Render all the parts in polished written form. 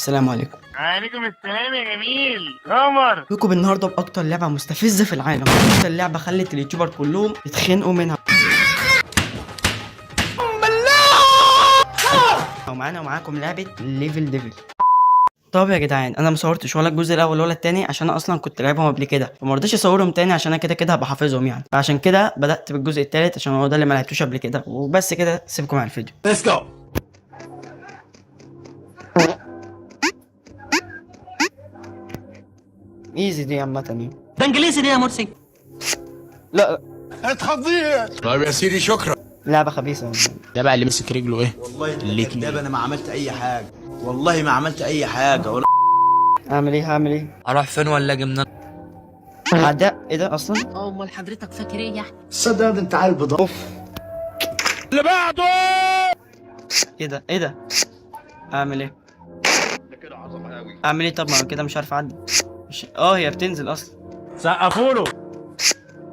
السلام عليكم. عليكم السلام يا جميل قمر. لكم النهارده باكتر لعبه مستفزه في العالم، اكتر لعبه خلت اليوتيوبر كلهم يتخنقوا منها. ومعاكم لعبه ليفل ديفل. طب يا جدعان، انا مصورتش ولا الجزء الاول ولا التاني عشان انا اصلا كنت لعبهم قبل كده، فما رضيتش اصورهم تاني عشان انا كده هبقى حافظهم يعني. فعشان كده بدات بالجزء التالت عشان هو ده اللي ما لعبتوش قبل كده. وبس كده، سيبكم على الفيديو. Let's go. ايزي دي عامه يعني. ده انجليزي دي يا مرسي. لا اتخضيت. طيب يا سيدي شكرا. لعبه خبيثه. ده بقى اللي مسك رجله ايه؟ والله اللي انت كداب، انا ما عملت اي حاجه، والله ما عملت اي حاجه ولا. هعمل ايه؟ اروح فين ولا اجي منين؟ عداء ايه ده اصلا؟ امال حضرتك فاكر ايه يعني؟ صدق ده انت عيل بضاعه. اوف، اللي بعده. ايه ده اعمل ايه؟ اعمل ايه؟ طب ما كده مش عارف اعدي. هي بتنزل اصلا. سقفوا له.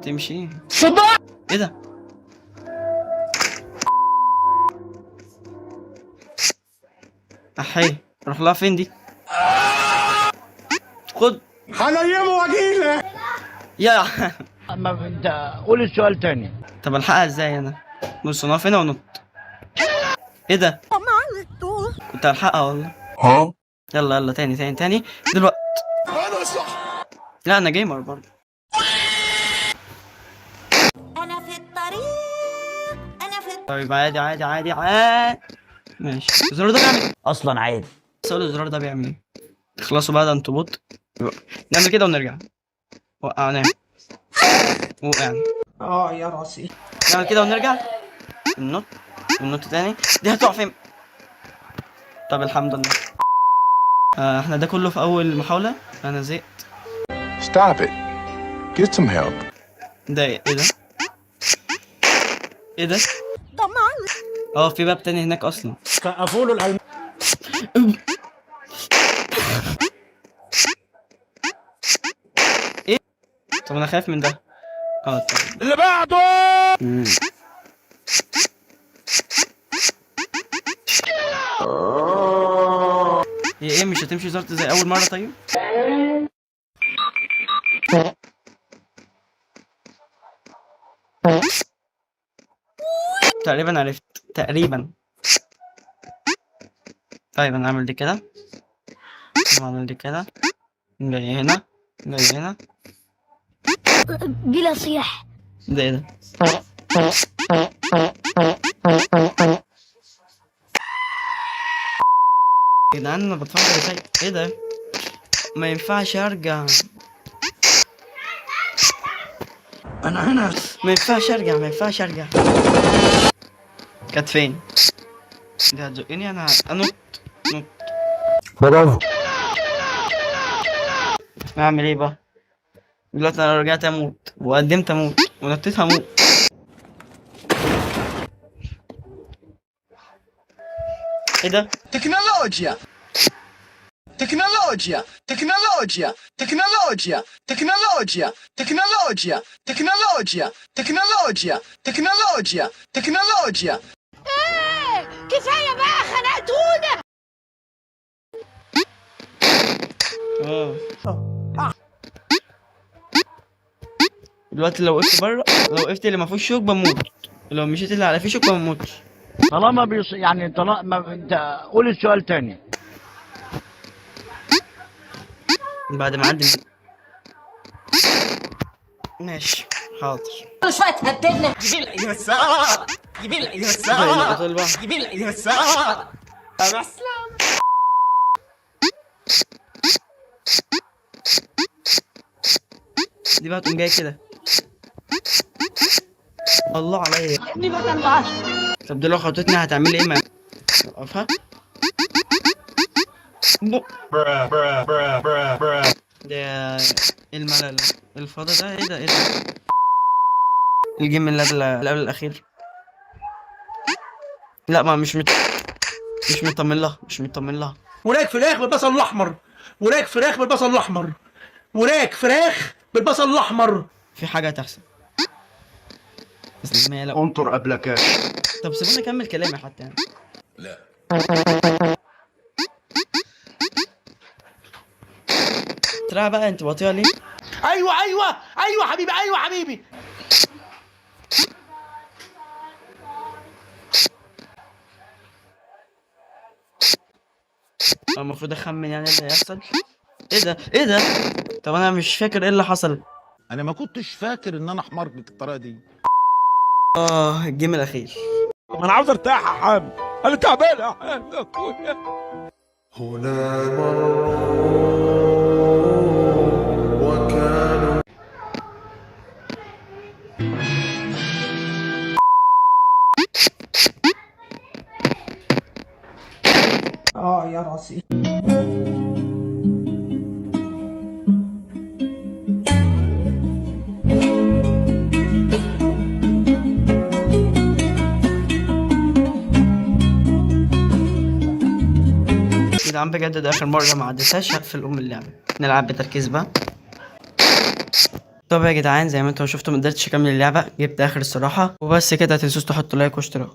تمشي ايه ده؟ احي، روح لها فين دي؟ خد هنيمه واجيلك. يا ما انت قول السؤال تاني. طب الحقها ازاي انا؟ بص نقف هنا ونط. ايه ده؟ كنت هلحقها والله. ها؟ يلا تاني دلوقتي. انا صح. لا انا جيمر برضه. انا في الطريق. طيب عادي. ماشي. الزرار ده بيعمل اصلا عادي. سؤال، الزرار ده بيعمل ايه؟ تخلصوا بقى، ده انتوا بوت. نعمل كده ونرجع. وقعنا. وقعنا. يا راسي. نعمل كده ونرجع. النط تاني. دي هتقع فين؟ طب الحمد لله. احنا ده كله في اول محاولة. انا زهقت. Stop it. Get some help. ده ايه ده؟ ايه ده؟ في باب تاني هناك اصلا. سقفوا له الالم. ايه؟ طب انا خايف من ده. طيب. اللي بعده. هي ايه، مش هتمشي زرت زي اول مرة؟ طيب تقريبا عرفت. طيب انا اعمل دي كده، واعمل دي كده، جاي هنا. بلا صياح. ده ايه ده؟ يا جدعان انا بتفرج ازاي؟ ايه ده؟ ما ينفعش ارجع. انا هنا. ما ينفعش ارجع. كانت فين؟ دي هتزقني. انا انط. برافو. اعمل ايه بقى؟ دلوقتي انا رجعت اموت وقدمت اموت ونطيت هموت. ايه ده؟ تكنولوجيا. كفايه بقى خنقتونا. دلوقتي لو وقفت بره، لو وقفت اللي ما فيهوش شوك بموت، لو مشيت اللي على فيه شوك ما بموتش. طالما يعني طالما انت قول السؤال تاني. بعد ما اعدي. ماشي حاضر. كل شويه تهددنا. دي بقى تقوم جاي كده. الله عليا. دي ما طلعش. طب دي لو خطتني هتعمل ايه؟ ما اوقفها. ده ايه الملل الفاضي ده؟ ايه ده؟ الجيم اللي قبل الاخير. لا ما مش مطمن لها. وراك فراخ بالبصل الاحمر. في حاجه هتحصل بس ما لا. انطر قبلك. طب سيبوني اكمل كلامي حتى يعني. لا. جماعه بقى، انت بطيئه ليه؟ ايوه ايوه ايوه حبيبي، ايوه حبيبي. المفروض اخمن يعني اللي هيحصل. ايه ده ايه ده؟ طب انا مش فاكر ايه اللي حصل. انا ما كنتش فاكر ان انا حمار بالطريقه دي. الجيم الاخير. انا عاوز ارتاح يا حامد، انا تعبان يا حامد يا اخويا. يا راسي. جدعان بجد ده اخر مره ما عدتهاش، هقفل اللعبه. نلعب بتركيز بقى. طب يا جدعان زي ما انتم شفتوا ما قدرتش اكمل اللعبه، جبت اخر الصراحه. وبس كده، متنسوش تحطوا لايك واشتراك.